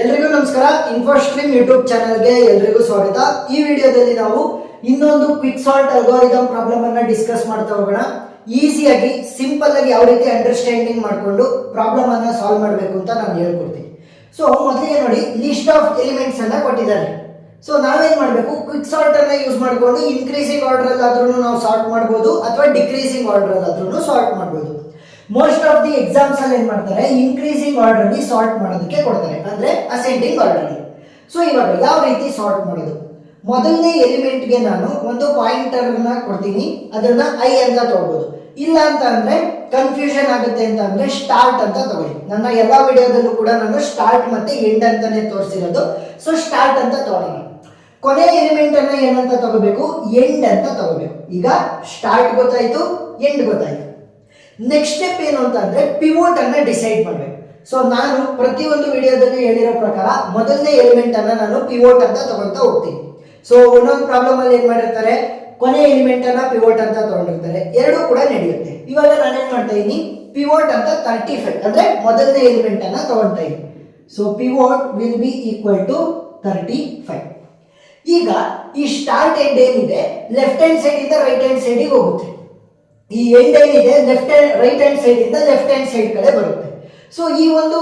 ಎಲ್ರಿಗೂ ನಮಸ್ಕಾರ. ಇನ್ಫೋಸ್ಟ್ರೀಮ್ ಯೂಟ್ಯೂಬ್ ಚಾನಲ್ಗೆ ಎಲ್ರಿಗೂ ಸ್ವಾಗತ. ಈ ವಿಡಿಯೋದಲ್ಲಿ ನಾವು ಇನ್ನೊಂದು ಕ್ವಿಕ್ ಸಾಲ್ಟ್ ಅಲ್ಗಾರಿದಮ್ ಪ್ರಾಬ್ಲಮ್ ಅನ್ನ ಡಿಸ್ಕಸ್ ಮಾಡ್ತಾ ಹೋಗೋಣ. ಈಸಿಯಾಗಿ ಸಿಂಪಲ್ ಆಗಿ ಯಾವ ರೀತಿ ಅಂಡರ್ಸ್ಟ್ಯಾಂಡಿಂಗ್ ಮಾಡಿಕೊಂಡು ಪ್ರಾಬ್ಲಮ್ ಅನ್ನ ಸಾಲ್ವ್ ಮಾಡಬೇಕು ಅಂತ ನಾನು ಹೇಳ್ಕೊಡ್ತೀನಿ. ಸೊ ಮೊದಲಿಗೆ ನೋಡಿ, ಲಿಸ್ಟ್ ಆಫ್ ಎಲಿಮೆಂಟ್ಸ್ ಅನ್ನ ಕೊಟ್ಟಿದ್ದಾರೆ. ಸೊ ನಾವೇನ್ ಮಾಡಬೇಕು, ಕ್ವಿಕ್ ಸಾಲ್ಟ್ ಅನ್ನ ಯೂಸ್ ಮಾಡಿಕೊಂಡು ಇನ್ಕ್ರೀಸಿಂಗ್ ಆರ್ಡರ್ ಅಲ್ಲಿ ಆದ್ರೂ ನಾವು ಸಾಲ್ಟ್ ಮಾಡಬಹುದು ಅಥವಾ ಡಿಕ್ರೀಸಿಂಗ್ ಆರ್ಡರ್ ಅಲ್ಲಿ ಆದ್ರೂ ಸಾಲ್ಟ್ ಮಾಡಬಹುದು. ಮೋಸ್ಟ್ ಆಫ್ ದಿ ಎಕ್ಸಾಮ್ಸ್ ಅಲ್ಲಿ ಏನ್ ಮಾಡ್ತಾರೆ, ಇನ್ಕ್ರೀಸಿಂಗ್ ಆರ್ಡರ್ ಅಲ್ಲಿ ಸಾರ್ಟ್ ಮಾಡೋದಕ್ಕೆ ಕೊಡ್ತಾರೆ, ಅಂದ್ರೆ ಅಸೆಂಡಿಂಗ್ ಆರ್ಡರ್ ಅಲ್ಲಿ. ಸೊ ಇವಾಗ ಯಾವ ರೀತಿ ಸಾರ್ಟ್ ಮಾಡೋದು, ಮೊದಲನೇ ಎಲಿಮೆಂಟ್ ಗೆ ನಾನು ಒಂದು ಪಾಯಿಂಟರ್ ನ ಕೊಡ್ತೀನಿ, ಅದನ್ನ ಐ ಅಂತ ತಗೋಬಹುದು. ಇಲ್ಲ ಅಂತ ಅಂದ್ರೆ ಕನ್ಫ್ಯೂಷನ್ ಆಗುತ್ತೆ ಅಂತ ಅಂದ್ರೆ ಸ್ಟಾರ್ಟ್ ಅಂತ ತಗೊಳ್ಳಿ. ನನ್ನ ಎಲ್ಲಾ ವಿಡಿಯೋದಲ್ಲೂ ಕೂಡ ನಾನು ಸ್ಟಾರ್ಟ್ ಮತ್ತೆ ಎಂಡ್ ಅಂತಾನೆ ತೋರಿಸಿರೋದು. ಸೊ ಸ್ಟಾರ್ಟ್ ಅಂತ ತಗೊಳ್ಳಿ. ಕೊನೆ ಎಲಿಮೆಂಟ್ ಅನ್ನ ಏನಂತ ತಗೋಬೇಕು, ಎಂಡ್ ಅಂತ ತಗೋಬೇಕು. ಈಗ ಸ್ಟಾರ್ಟ್ ಗೊತ್ತಾಯ್ತು, ಎಂಡ್ ಗೊತ್ತಾಯ್ತು. ನೆಕ್ಸ್ಟ್ ಸ್ಟೆಪ್ ಏನು ಅಂತ ಅಂದ್ರೆ ಪಿವೋಟ್ ಅನ್ನ ಡಿಸೈಡ್ ಮಾಡಬೇಕು. ಸೊ ನಾನು ಪ್ರತಿಯೊಂದು ವಿಡಿಯೋದಲ್ಲಿ ಹೇಳಿರೋ ಪ್ರಕಾರ ಮೊದಲನೇ ಎಲಿಮೆಂಟ್ ಅನ್ನ ನಾನು ಪಿವೋಟ್ ಅಂತ ತಗೊಂತ ಹೋಗ್ತೀನಿ. ಸೊ ಒಂದೊಂದು ಪ್ರಾಬ್ಲಮ್ ಅಲ್ಲಿ ಏನ್ ಮಾಡಿರ್ತಾರೆ, ಕೊನೆ ಎಲಿಮೆಂಟ್ ಅನ್ನ ಪಿವೋಟ್ ಅಂತ ತಗೊಂಡಿರ್ತಾರೆ, ಎರಡು ಕೂಡ ನಡೆಯುತ್ತೆ. ಇವಾಗ ನಾನೇನ್ ಮಾಡ್ತಾ ಇದೀನಿ, ಪಿವೋಟ್ ಅಂತ 35 ಅಂದ್ರೆ ಮೊದಲನೇ ಎಲಿಮೆಂಟ್ ಅನ್ನ ತಗೊಂತಾ ಇದೀನಿ. So pivot will be equal to 35. ಈಗ ಈ ಸ್ಟಾರ್ಟ್ ಎಂಡ್ ಏನಿದೆ, ಲೆಫ್ಟ್ ಹ್ಯಾಂಡ್ ಸೈಡ್ ಇಂದ ರೈಟ್ ಹ್ಯಾಂಡ್ ಸೈಡ್ ಹೋಗುತ್ತೆ. ಈ ಎಂಡ್ ಏನಿದೆ ರೈಟ್ ಹ್ಯಾಂಡ್ ಸೈಡ್ ಇಂದ ಲೆಫ್ಟ್ ಹ್ಯಾಂಡ್ ಸೈಡ್ ಕಡೆ ಬರುತ್ತೆ. ಸೊ ಈ ಒಂದು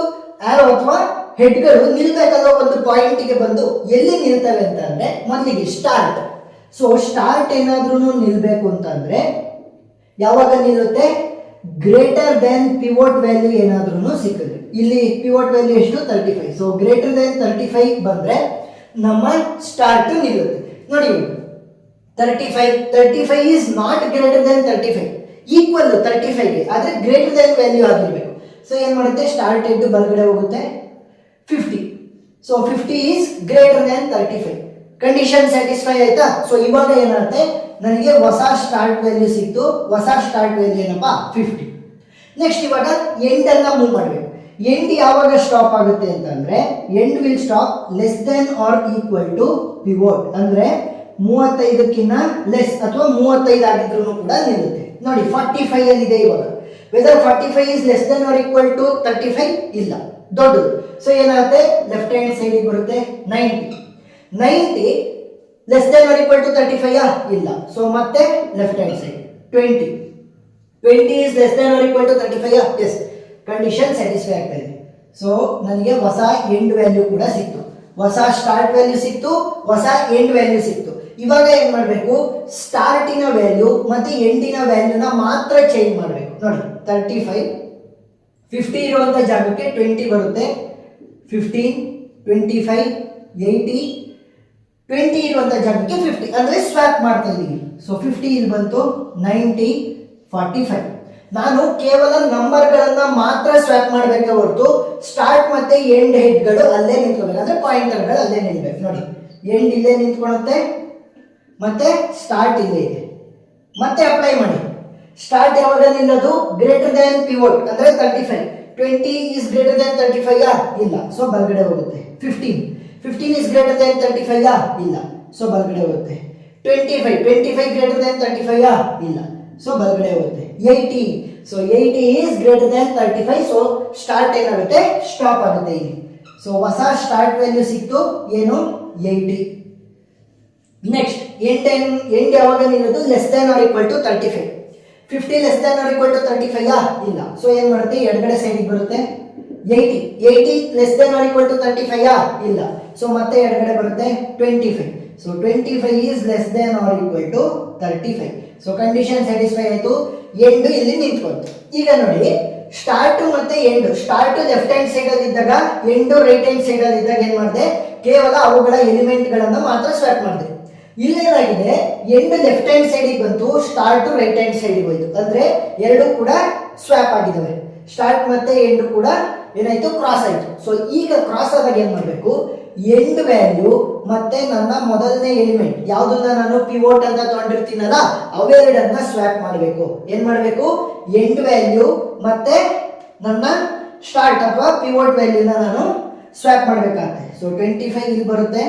ಆರೋ ಅಥವಾ ಹೆಡ್ಗಳು ನಿಲ್ಬೇಕಾದ ಒಂದು ಪಾಯಿಂಟ್ ಗೆ ಬಂದು ಎಲ್ಲಿ ನಿಲ್ತವೆ ಅಂತ ಅಂದ್ರೆ ಮೊದಲಿಗೆ ಸ್ಟಾರ್ಟ್. ಸೊ ಸ್ಟಾರ್ಟ್ ಏನಾದ್ರೂ ನಿಲ್ಬೇಕು ಅಂತಂದ್ರೆ ಯಾವಾಗ ನಿಲ್ಲುತ್ತೆ, ಗ್ರೇಟರ್ ದೆನ್ ಪಿವೋಟ್ ವ್ಯಾಲ್ಯೂ ಏನಾದ್ರೂ ಸಿಕ್ಕಿದ್ರೆ. ಇಲ್ಲಿ ಪಿವೋಟ್ ವ್ಯಾಲ್ಯೂ ಎಷ್ಟು, 35. ಸೊ ಗ್ರೇಟರ್ ದೆನ್ 35 ಬಂದ್ರೆ ನಮ್ಮ ಸ್ಟಾರ್ಟ್ ನಿಲ್ಲುತ್ತೆ. ನೋಡಿ 35 is not greater than 35, equal 35 ಗೆ, ಆದ್ರೆ ಗ್ರೇಟರ್ ದೆನ್ ವ್ಯಾಲ್ಯೂ ಆಗಿರ್ಬೇಕು. ಸೊ ಏನ್ ಮಾಡುತ್ತೆ, ಸ್ಟಾರ್ಟ್ ಎದ್ದು ಬಲಗಡೆ ಹೋಗುತ್ತೆ 50. So 50 is greater than 35. Condition satisfy ಆಯ್ತಾ. ಸೊ ಇವಾಗ ಏನಾಗುತ್ತೆ, ನನಗೆ ಹೊಸ ಸ್ಟಾರ್ಟ್ ವ್ಯಾಲ್ಯೂ ಸಿಕ್ತು. ಹೊಸ ಸ್ಟಾರ್ಟ್ ವ್ಯಾಲ್ಯೂ ಏನಪ್ಪಾ, 50. ನೆಕ್ಸ್ಟ್ ಇವಾಗ ಎಂಡ್ ಅನ್ನ ಮೂವ್ ಮಾಡಬೇಕು. ಎಂಡ್ ಯಾವಾಗ ಸ್ಟಾಪ್ ಆಗುತ್ತೆ ಅಂತಂದ್ರೆ end will stop less than or equal to pivot, ಅಂದ್ರೆ 35ಕ್ಕಿಂತ ಲೆಸ್ ಅಥವಾ 35 ಆಗಿದ್ರು ಕೂಡ ನಿಲ್ಲುತ್ತೆ. ನೋಡಿ 45 ಅಲ್ಲಿ ಇದೆ ಇವಾಗ. Whether 45 is less than or equal to 35 ಇಲ್ಲ, ದೊಡ್ಡದು. ಸೊ ಏನಾಗುತ್ತೆ, ಲೆಫ್ಟ್ ಹ್ಯಾಂಡ್ ಸೈಡ್ ಬರುತ್ತೆ 90 less than or equal to 35 ಇಲ್ಲ. ಸೊ ಮತ್ತೆ left hand side 20 is less than or equal to 35 yes, condition satisfy ಆಗ್ತಾ ಇದೆ. ಸೊ ನನಗೆ ಹೊಸ ಎಂಡ್ ವ್ಯಾಲ್ಯೂ ಕೂಡ ಸಿಕ್ತು, ಹೊಸ ಸ್ಟಾರ್ಟ್ ವ್ಯಾಲ್ಯೂ ಸಿಕ್ತು, ಹೊಸ ಎಂಡ್ ವ್ಯಾಲ್ಯೂ ಸಿಕ್ತು. ಇವಾಗ ಏನ್ ಮಾಡಬೇಕು, ಸ್ಟಾರ್ಟಿನ ವ್ಯಾಲ್ಯೂ ಮತ್ತೆ ಎಂಡಿನ ವ್ಯಾಲ್ಯೂನ ಮಾತ್ರ ಚೇಂಜ್ ಮಾಡಬೇಕು. ನೋಡಿ 35 50 ಇರುವಂತ ಜಾಗಕ್ಕೆ 20 ಬರುತ್ತೆ, 15 25 80 20 ಇರುವಂತ ಜಾಗಕ್ಕೆ 50 ಅಂದ್ರೆ ಸ್ವಾಪ್ ಮಾಡ್ತಾ ಇದ್ದೀವಿ. ಸೊ 50 ಇಲ್ಲಿ ಬಂತು, 90 45. ನಾನು ಕೇವಲ ನಂಬರ್ಗಳನ್ನ ಮಾತ್ರ ಸ್ವಾಪ್ ಮಾಡಬೇಕೆ ಹೊರತು ಸ್ಟಾರ್ಟ್ ಮತ್ತೆ ಎಂಡ್ ಹೆಡ್ಗಳು ಅಲ್ಲೇ ನಿಂತ್ಕೋಬೇಕು, ಅಂದ್ರೆ ಪಾಯಿಂಟರ್ಗಳು ಅಲ್ಲೇ ನಿಲ್ಬೇಕು. ನೋಡಿ ಎಂಡ್ ಇಲ್ಲೇ ನಿಂತ್ಕೊಳ್ಳುತ್ತೆ, ಮತ್ತೆ ಸ್ಟಾರ್ಟ್ ಇಲ್ಲೇ ಇದೆ. ಮತ್ತೆ ಅಪ್ಲೈ ಮಾಡಿ. ಸ್ಟಾರ್ಟ್ ಯಾವಾಗ ನಿಲ್ಲೋದು, ಗ್ರೇಟರ್ ದೆನ್ ಪಿವೋಟ್ ಅಂದ್ರೆ 35. 20 is greater than 35 ಇಲ್ಲ, ಸೊ ಬಲಗಡೆ ಹೋಗುತ್ತೆ. 15 is greater than 35 ಇಲ್ಲ, ಸೊ ಬಲಗಡೆ ಹೋಗುತ್ತೆ. 25 greater than 35 ಇಲ್ಲ, ಸೊ ಬಲಗಡೆ ಹೋಗುತ್ತೆ. 80 so 80 is greater than 35. So start ಏನಾಗುತ್ತೆ, ಸ್ಟಾಪ್ ಆಗುತ್ತೆ ಇಲ್ಲಿ. ಸೊ ಹೊಸ ಸ್ಟಾರ್ಟ್ ವ್ಯಾಲ್ಯೂ ಸಿಕ್ತು, ಏನು 80. ನೆಕ್ಸ್ಟ್ ಎಂಡ್ ಯಾವಾಗ ನಿಲ್ಲೋದು, less than or equal to 35. 50 less than or equal to 35 ಇಲ್ಲ, ಸೊ ಏನ್ ಮಾಡುತ್ತೆ, ಎಡಗಡೆ ಸೈಡ್ ಬರುತ್ತೆ 80 less than or equal to 35 ಇಲ್ಲ, ಸೊ ಮತ್ತೆ ಎಡಗಡೆ ಬರುತ್ತೆ 25. So 25 is less than or equal to 35. So condition satisfy ಆಯ್ತು, ಎಂಡ್ ಇಲ್ಲಿ ನಿಂತ್ಕೊಂತು. ಈಗ ನೋಡಿ ಸ್ಟಾರ್ಟ್ ಮತ್ತೆ end, start left hand side ಅಲ್ಲಿ ಇದ್ದಾಗ ಎಂಡ್ ರೈಟ್ ಹ್ಯಾಂಡ್ ಸೈಡ್ ಅಲ್ಲಿ ಇದ್ದಾಗ ಏನ್ ಮಾಡಿದೆ, ಕೇವಲ ಅವುಗಳ ಎಲಿಮೆಂಟ್ ಗಳನ್ನ ಮಾತ್ರ ಸ್ವಾಪ್ ಮಾಡಿದೆ. ಇಲ್ಲೇನಾಗಿದೆ, ಎಂಡ್ ಲೆಫ್ಟ್ ಹ್ಯಾಂಡ್ ಸೈಡ್ ಬಂತು, ಸ್ಟಾರ್ಟ್ ರೈಟ್ ಹ್ಯಾಂಡ್ ಸೈಡ್ ಹೋಯ್ತು, ಅಂದ್ರೆ ಎರಡು ಕೂಡ ಸ್ವಾಪ್ ಆಗಿದಾವೆ. ಸ್ಟಾರ್ಟ್ ಮತ್ತೆ ಎಂಡ್ ಕೂಡ ಏನಾಯ್ತು, ಕ್ರಾಸ್ ಆಯ್ತು. ಸೊ ಈಗ ಕ್ರಾಸ್ ಆದಾಗ ಏನ್ ಮಾಡಬೇಕು, ಎಂಡ್ ವ್ಯಾಲ್ಯೂ ಮತ್ತೆ ನನ್ನ ಮೊದಲನೇ ಎಲಿಮೆಂಟ್ ಯಾವ್ದನ್ನ ನಾನು ಪಿವೋಟ್ ಅಂತ ತಗೊಂಡಿರ್ತೀನಲ್ಲ ಅವೆರಡನ್ನ ಸ್ವಾಪ್ ಮಾಡಬೇಕು. ಏನ್ ಮಾಡಬೇಕು, ಎಂಡ್ ವ್ಯಾಲ್ಯೂ ಮತ್ತೆ ನನ್ನ ಸ್ಟಾರ್ಟ್ ಅಥವಾ ಪಿವೋಟ್ ವ್ಯಾಲ್ಯೂನ ನಾನು ಸ್ವಾಪ್ ಮಾಡಬೇಕಾಗುತ್ತೆ. ಸೊ 25 ಇಲ್ಲಿ ಬರುತ್ತೆ,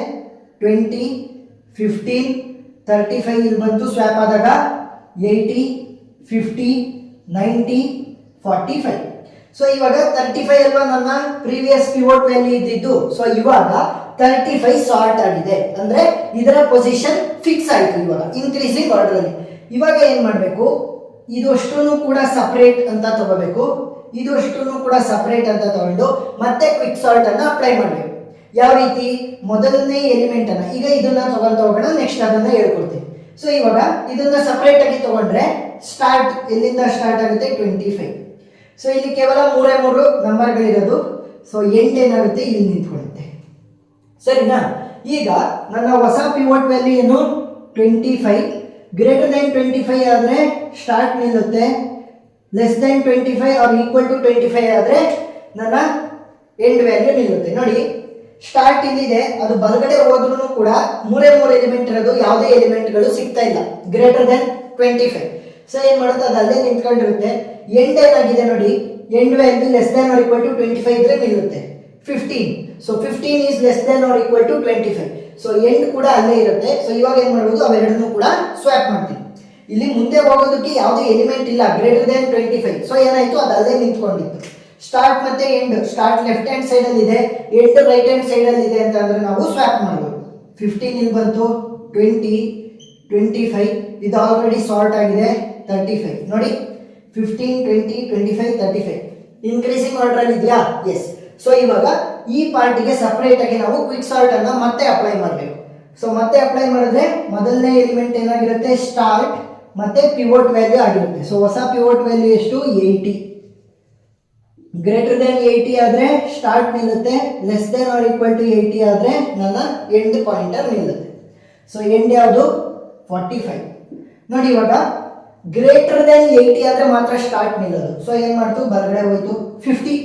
20 15 35 ಇಲ್ಲಿ ಬಂತು ಸ್ವಾಪ್ ಆದಾಗ, 80 50 90 45. ಸೊ ಇವಾಗ 35 ಅಲ್ವಾ ನನ್ನ ಪ್ರೀವಿಯಸ್ ಪಿವೋಟ್ ವ್ಯಾಲ್ಯೂ ಇದ್ದಿದ್ದು. ಸೊ ಇವಾಗ 35 ಸಾರ್ಟ್ ಆಗಿದೆ, ಅಂದ್ರೆ ಇದರ ಪೊಸಿಷನ್ ಫಿಕ್ಸ್ ಆಯ್ತು ಇವಾಗ ಇನ್ಕ್ರೀಸಿಂಗ್ ಆರ್ಡರ್ ಅಲ್ಲಿ. ಇವಾಗ ಏನ್ ಮಾಡಬೇಕು, ಇದಷ್ಟು ಕೂಡ ಸಪರೇಟ್ ಅಂತ ತಗೋಬೇಕು, ಇದಷ್ಟು ಕೂಡ ಸಪರೇಟ್ ಅಂತ ತಗೊಂಡು ಮತ್ತೆ ಕ್ವಿಕ್ ಸಾರ್ಟ್ ಅನ್ನ ಅಪ್ಲೈ ಮಾಡಬೇಕು. ಯಾವ ರೀತಿ, ಮೊದಲನೇ ಎಲಿಮೆಂಟ್ ಅನ್ನ ಈಗ ಇದನ್ನ ತಗೊಂತ ಹೋಗೋಣ, ನೆಕ್ಸ್ಟ್ ಅದನ್ನ ಹೇಳ್ಕೊಡ್ತೀನಿ. ಸೊ ಇವಾಗ ಇದನ್ನ ಸಪರೇಟ್ ಆಗಿ ತಗೊಂಡ್ರೆ ಸ್ಟಾರ್ಟ್ ಎಲ್ಲಿಂದ ಸ್ಟಾರ್ಟ್ ಆಗುತ್ತೆ 25. ಸೊ ಇಲ್ಲಿ ಕೇವಲ 3 ನಂಬರ್ಗಳಿರೋದು. ಸೊ ಎಂಡ್ ಏನಾಗುತ್ತೆ ಇಲ್ಲಿ ನಿಂತ್ಕೊಳ್ಳುತ್ತೆ, ಸರಿನಾ. ಈಗ ನನ್ನ ಹೊಸ ಪಿವೋಟ್ ವ್ಯಾಲ್ಯೂ ಏನು 25. ಗ್ರೇಟರ್ ದೆನ್ 25 ಆದರೆ ಸ್ಟಾರ್ಟ್ ನಿಲ್ಲುತ್ತೆ, less than 25 or equal to 25 ಆದರೆ ನನ್ನ ಎಂಡ್ ವ್ಯಾಲ್ಯೂ ನಿಲ್ಲುತ್ತೆ. ನೋಡಿ ಸ್ಟಾರ್ಟ್ ಇಲ್ಲಿದೆ, ಅದು ಬಲಗಡೆ ಹೋದ್ರೂ ಕೂಡ 3 ಎಲಿಮೆಂಟ್ ಇರೋದು, ಯಾವುದೇ ಎಲಿಮೆಂಟ್ಗಳು ಸಿಗ್ತಾ ಇಲ್ಲ ಗ್ರೇಟರ್ ದೆನ್ 25. ಸೊ ಏನ್ ಮಾಡುತ್ತೆ, ಅದು ಅಲ್ಲೇ ನಿಂತ್ಕೊಂಡಿರುತ್ತೆ. ಎಂಡ್ ಏನಾಗಿದೆ ನೋಡಿ, end value less than or equal to 25 ಇದ್ರೆ ನಿಲ್ಲುತ್ತೆ 15. So 15 is less than or equal to 25. So end ಕೂಡ ಅಲ್ಲೇ ಇರುತ್ತೆ. ಸೊ ಇವಾಗ ಏನ್ ಮಾಡ್ಬೋದು, ಅವೆರಡನ್ನೂ ಕೂಡ ಸ್ವ್ಯಾಪ್ ಮಾಡ್ತೀವಿ. ಇಲ್ಲಿ ಮುಂದೆ ಹೋಗೋದಕ್ಕೆ ಯಾವುದೇ ಎಲಿಮೆಂಟ್ ಇಲ್ಲ ಗ್ರೇಟರ್ ದೆನ್ 25. ಸೊ ಏನಾಯ್ತು, ಅದು ಅಲ್ಲೇ ನಿಂತ್ಕೊಂಡಿತ್ತು. ಸ್ಟಾರ್ಟ್ ಮತ್ತೆ end, start left hand side ಅಲ್ಲಿ ಇದೆ, ಎಂಡ್ ರೈಟ್ ಹ್ಯಾಂಡ್ ಸೈಡ್ ಅಲ್ಲಿ ಇದೆ ಅಂತ ಅಂದ್ರೆ ನಾವು ಸ್ವ್ಯಾಪ್ ಮಾಡಬಹುದು. 15 ಇಲ್ಲಿ ಬಂತು, 20, 25 ಇದು ಆಲ್ರೆಡಿ ಸಾರ್ಟ್ ಆಗಿದೆ 35. ನೋಡಿ 15, 20, 25, 35 ಇನ್ಕ್ರೀಸಿಂಗ್ ಆರ್ಡರ್ ಅಲ್ಲಿ ಇದೆಯಾ? ಎಸ್. ಸೊ ಇವಾಗ ಈ ಪಾರ್ಟಿಗೆ ಸಪರೇಟ್ ಆಗಿ ನಾವು ಕ್ವಿಕ್ ಸಾರ್ಟ್ ಅನ್ನ ಮತ್ತೆ ಅಪ್ಲೈ ಮಾಡಬೇಕು. ಸೊ ಮತ್ತೆ ಅಪ್ಲೈ ಮಾಡಿದ್ರೆ ಮೊದಲನೇ ಎಲಿಮೆಂಟ್ ಏನಾಗಿರುತ್ತೆ, ಸ್ಟಾರ್ಟ್ ಮತ್ತೆ ಪಿವೋಟ್ ವ್ಯಾಲ್ಯೂ ಆಗಿರುತ್ತೆ. ಸೊ ಹೊಸ ಪಿವೋಟ್ ವ್ಯಾಲ್ಯೂ ಎಷ್ಟು 80. ಗ್ರೇಟರ್ ದೆನ್ 80 ಆದ್ರೆ ಸ್ಟಾರ್ಟ್ ನಿಲ್ಲುತ್ತೆ, less than or equal to 80 ಆದ್ರೆ ನನ್ನ ಎಂಡ್ ಪಾಯಿಂಟರ್ ನಿಲ್ಲುತ್ತೆ. ಸೊ ಎಂಡ್ ಯಾವುದು 45. ನೋಡಿ ಇವಾಗ ಗ್ರೇಟರ್ ದೆನ್ 80 ಆದ್ರೆ ಮಾತ್ರ ಸ್ಟಾರ್ಟ್ ನಿಲ್ಲೋದು. ಸೊ ಏನ್ ಮಾಡ್ತು, ಬಲಗಡೆ ಹೋಯ್ತು 50.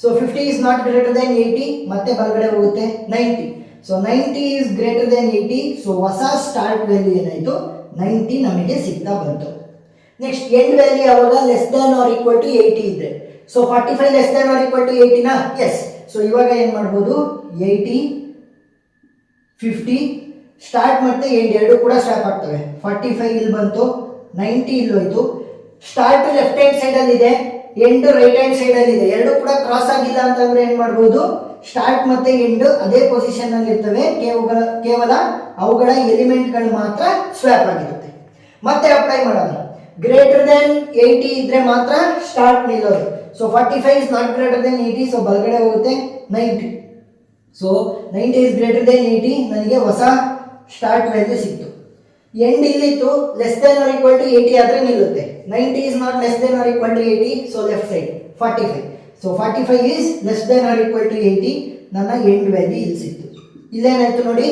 So 50 is not greater than 80, ಮತ್ತೆ ಬಲಗಡೆ ಹೋಗುತ್ತೆ 90. So 90 is greater than 80. So ಹೊಸ ಸ್ಟಾರ್ಟ್ ವ್ಯಾಲ್ಯೂ ಏನಾಯ್ತು 90 ನಮಗೆ ಸಿಗ್ತಾ ಬಂತು. ನೆಕ್ಸ್ಟ್ ಎಂಡ್ ವ್ಯಾಲ್ಯೂ ಯಾವಾಗ less than or equal to 80 ಇದ್ರೆ, so 45 less than or equal to 80 ನಾ? ಎಸ್. ಸೊ ಇವಾಗ ಏನ್ ಮಾಡ್ಬೋದು, 80, 50 ಸ್ಟಾರ್ಟ್ ಮತ್ತೆ ಎಂಡ್ ಎರಡು ಕೂಡ ಸ್ವ್ಯಾಪ್ ಆಗ್ತವೆ. 45 ಇಲ್ಲಿ ಬಂತು, 90 ಇಲ್ಲಿ ಹೋಯ್ತು. ಸ್ಟಾರ್ಟ್ ಲೆಫ್ಟ್ ಹ್ಯಾಂಡ್ ಸೈಡ್ ಅಲ್ಲಿ ಇದೆ, ಎಂಡ್ ರೈಟ್ ಹ್ಯಾಂಡ್ ಸೈಡ್ ಅಲ್ಲಿ ಇದೆ, ಎರಡು ಕೂಡ ಕ್ರಾಸ್ ಆಗಿಲ್ಲ ಅಂತಂದ್ರೆ ಏನ್ ಮಾಡ್ಬೋದು, ಸ್ಟಾರ್ಟ್ ಮತ್ತೆ ಎಂಡ್ ಅದೇ ಪೊಸಿಷನ್ ಅಲ್ಲಿ ಇರ್ತವೆ, ಕೇವಲ ಅವುಗಳ ಎಲಿಮೆಂಟ್ಗಳು ಮಾತ್ರ ಸ್ವ್ಯಾಪ್ ಆಗಿರುತ್ತೆ. ಮತ್ತೆ ಅಪ್ಲೈ ಮಾಡೋದು, ಗ್ರೇಟರ್ ದೆನ್ 80 ಇದ್ರೆ ಮಾತ್ರ ಸ್ಟಾರ್ಟ್ ನಿಲ್ಲೋದು. So 45 is not greater than 80, so ಬಲಗಡೆ ಹೋಗುತ್ತೆ 90. ಸೊ 90 ಇಸ್ ಗ್ರೇಟರ್ ದೆನ್ 80, ನನಗೆ ಹೊಸ ಸ್ಟಾರ್ಟ್ ವ್ಯಾಲ್ಯೂ ಸಿಕ್ತು. ಎಂಡ್ ಇಲ್ಲಿತ್ತು, less than or equal to 80 ಆದ್ರೆ ನಿಲ್ಲುತ್ತೆ. 90 is not less than or equal to 80, so left side 45. So 45 is less than or equal to 80, ನನ್ನ end value ಇಲ್ಲಿ ಸಿಕ್ತು. ಇಲ್ಲೇನಾಯ್ತು ನೋಡಿ,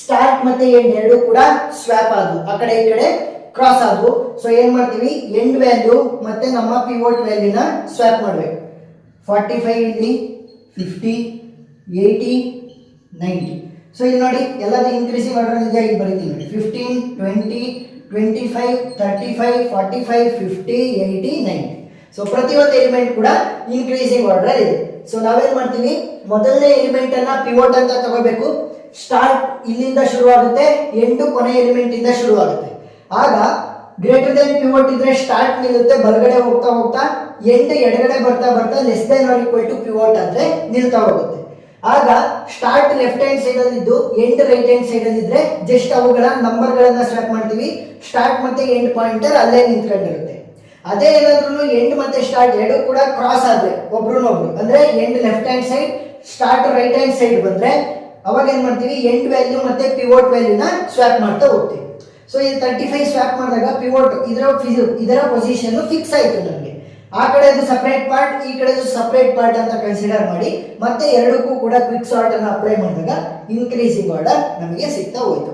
ಸ್ಟಾರ್ಟ್ ಮತ್ತೆ ಎಂಡ್ ಎರಡು ಕೂಡ ಸ್ವ್ಯಾಪ್ ಆದವು, ಆ ಕಡೆ ಈ ಕಡೆ ಕ್ರಾಸ್ ಆದವು. ಸೊ ಏನ್ ಮಾಡ್ತೀವಿ, ಎಂಡ್ ವ್ಯಾಲ್ಯೂ ಮತ್ತೆ ನಮ್ಮ ಪಿವೋಟ್ ವ್ಯಾಲ್ಯೂನ ಸ್ವ್ಯಾಪ್ ಮಾಡಬೇಕು. 45 ಇಲ್ಲಿ 50, 80, 90. ಸೊ ಇಲ್ಲಿ ನೋಡಿ ಎಲ್ಲದು ಇನ್ಕ್ರೀಸಿಂಗ್ ಆರ್ಡರ್ ಇದೆ, ಇಲ್ಲಿ ಬರೀತೀನಿ ನೋಡಿ 15, 20, 25, 35, 45, 50, 80, 90. ಸೊ ಪ್ರತಿಯೊಂದು ಎಲಿಮೆಂಟ್ ಕೂಡ ಇನ್ಕ್ರೀಸಿಂಗ್ ಆರ್ಡರ್ ಇದೆ. ಸೊ ನಾವೇನ್ ಮಾಡ್ತೀವಿ, ಮೊದಲನೇ ಎಲಿಮೆಂಟ್ ಅನ್ನ ಪಿವೋಟ್ ಅಂತ ತಗೋಬೇಕು. ಸ್ಟಾರ್ಟ್ ಇಲ್ಲಿಂದ ಶುರುವಾಗುತ್ತೆ, ಎಂಡ್ ಕೊನೆ ಎಲಿಮೆಂಟ್ ಇಂದ ಶುರುವಾಗುತ್ತೆ. ಆಗ ಗ್ರೇಟರ್ ದೆನ್ ಪಿವೋಟ್ ಇದ್ರೆ ಸ್ಟಾರ್ಟ್ ನಿಲ್ಲುತ್ತೆ, ಬಲಗಡೆ ಹೋಗ್ತಾ ಹೋಗ್ತಾ ಎಂಡ್ ಎಡಗಡೆ ಬರ್ತಾ ಬರ್ತಾ less than or equal to pivot ಆದ್ರೆ ನಿಲ್ತಾ ಹೋಗುತ್ತೆ. ಆಗ ಸ್ಟಾರ್ಟ್ ಲೆಫ್ಟ್ ಹ್ಯಾಂಡ್ ಸೈಡ್ ಅಲ್ಲಿ ಇದ್ದು ಎಂಡ್ ರೈಟ್ ಹ್ಯಾಂಡ್ ಸೈಡ್ ಅಲ್ಲಿ ಇದ್ರೆ ಜಸ್ಟ್ ಅವುಗಳ ನಂಬರ್ಗಳನ್ನ ಸ್ವ್ಯಾಪ್ ಮಾಡ್ತೀವಿ, ಸ್ಟಾರ್ಟ್ ಮತ್ತೆ ಎಂಡ್ ಪಾಯಿಂಟರ್ ಅಲ್ಲೇ ನಿಂತ್ಕೊಂಡಿರುತ್ತೆ. ಅದೇ ಏನಾದ್ರೂ ಎಂಡ್ ಮತ್ತೆ ಸ್ಟಾರ್ಟ್ ಎರಡು ಕೂಡ ಕ್ರಾಸ್ ಆದ್ರೆ ಒಬ್ರನ್ನೊಬ್ರು, ಅಂದ್ರೆ end left hand side start right hand side ಬಂದ್ರೆ ಅವಾಗ ಏನ್ ಮಾಡ್ತೀವಿ, ಎಂಡ್ ವ್ಯಾಲ್ಯೂ ಮತ್ತೆ ಪಿವೋಟ್ ವ್ಯಾಲ್ಯೂನ ಸ್ವ್ಯಾಪ್ ಮಾಡ್ತಾ ಹೋಗ್ತೀವಿ. ಸೊ ಇಲ್ಲಿ 35 ಸ್ವ್ಯಾಪ್ ಮಾಡಿದಾಗ ಪಿವೋಟ್ ಇದರ ಪೊಸಿಷನ್ ಫಿಕ್ಸ್ ಆಯ್ತು ನಮಗೆ. ಆ ಕಡೆದು ಸಪರೇಟ್ ಪಾರ್ಟ್, ಈ ಕಡೆದು ಸಪರೇಟ್ ಪಾರ್ಟ್ ಅಂತ ಕನ್ಸಿಡರ್ ಮಾಡಿ ಮತ್ತೆ ಎರಡಕ್ಕೂ ಕೂಡ ಕ್ವಿಕ್ ಸಾರ್ಟ್ ಅನ್ನು ಅಪ್ಲೈ ಮಾಡಿದಾಗ ಇನ್ಕ್ರೀಸಿಂಗ್ ಆರ್ಡರ್ ನಮಗೆ ಸಿಗ್ತಾ ಹೋಯ್ತು.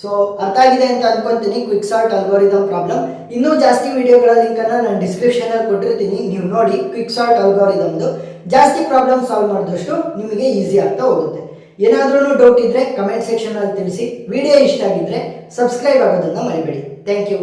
ಸೊ ಅರ್ಥ ಆಗಿದೆ ಅಂತ ಅನ್ಕೊಂತೀನಿ ಕ್ವಿಕ್ ಸಾರ್ಟ್ ಅಲ್ಗೋರಿದಮ್ ಪ್ರಾಬ್ಲಮ್. ಇನ್ನೂ ಜಾಸ್ತಿ ವಿಡಿಯೋಗಳ ಲಿಂಕ್ ಅನ್ನ ನಾನು ಡಿಸ್ಕ್ರಿಪ್ಷನ್ ಅಲ್ಲಿ ಕೊಟ್ಟಿರ್ತೀನಿ, ನೀವು ನೋಡಿ ಕ್ವಿಕ್ ಸಾರ್ಟ್ ಅಲ್ಗೋರಿದಮ್ದು ಜಾಸ್ತಿ ಪ್ರಾಬ್ಲಮ್ ಸಾಲ್ವ್ ಮಾಡಿದಷ್ಟು ನಿಮಗೆ ಈಸಿ ಆಗ್ತಾ ಹೋಗುತ್ತೆ. ಏನಾದ್ರೂ ಡೌಟ್ ಇದ್ರೆ ಕಮೆಂಟ್ ಸೆಕ್ಷನ್ ಅಲ್ಲಿ ತಿಳಿಸಿ. ವಿಡಿಯೋ ಇಷ್ಟ ಆಗಿದ್ರೆ ಸಬ್ಸ್ಕ್ರೈಬ್ ಆಗೋದನ್ನ ಮರಿಬೇಡಿ. Thank you.